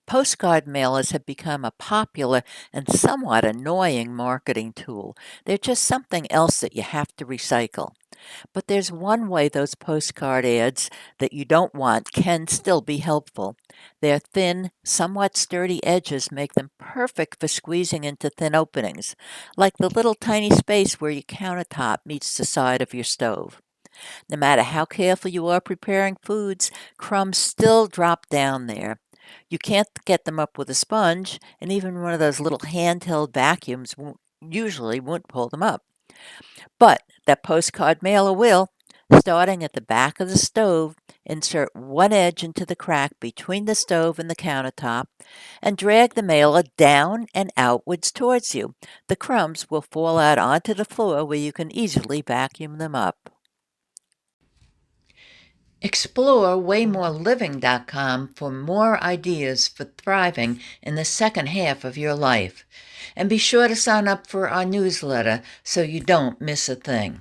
Postcard mailers have become a popular and somewhat annoying marketing tool. They're just something else that you have to recycle. But there's one way those postcard ads that you don't want can still be helpful. Their thin, somewhat sturdy edges make them perfect for squeezing into thin openings, like the little tiny space where your countertop meets the side of your stove. No matter how careful you are preparing foods, crumbs still drop down there. You can't get them up with a sponge, and even one of those little handheld vacuums won't pull them up. But that postcard mailer will. Starting at the back of the stove, insert one edge into the crack between the stove and the countertop and drag the mailer down and outwards towards you. The crumbs will fall out onto the floor where you can easily vacuum them up. Explore waymoreliving.com for more ideas for thriving in the second half of your life. And be sure to sign up for our newsletter so you don't miss a thing.